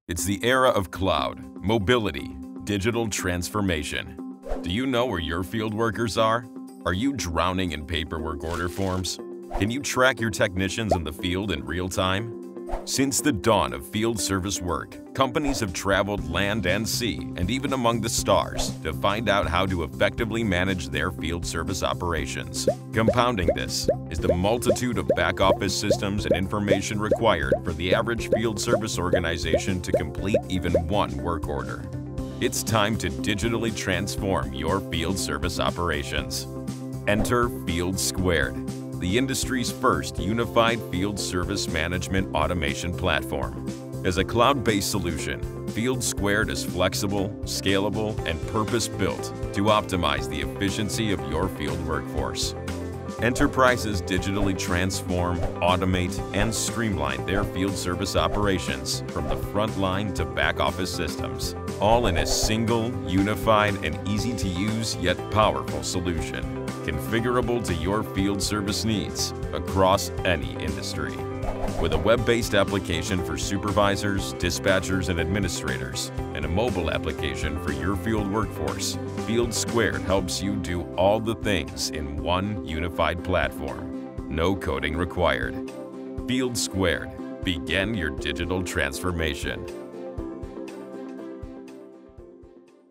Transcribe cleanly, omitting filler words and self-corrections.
It's the era of cloud, mobility, digital transformation. Do you know where your field workers are? Are you drowning in paperwork order forms? Can you track your technicians in the field in real time? Since the dawn of field service work, companies have traveled land and sea and even among the stars to find out how to effectively manage their field service operations. Compounding this is the multitude of back-office systems and information required for the average field service organization to complete even one work order. It's time to digitally transform your field service operations. Enter Field Squared, the industry's first unified field service management automation platform. As a cloud-based solution, Field Squared is flexible, scalable, and purpose-built to optimize the efficiency of your field workforce. Enterprises digitally transform, automate, and streamline their field service operations from the front line to back-office systems, all in a single, unified, and easy-to-use yet powerful solution, configurable to your field service needs across any industry. With a web-based application for supervisors, dispatchers, and administrators, and a mobile application for your field workforce, Field Squared helps you do all the things in one unified platform. No coding required. Field Squared. Begin your digital transformation.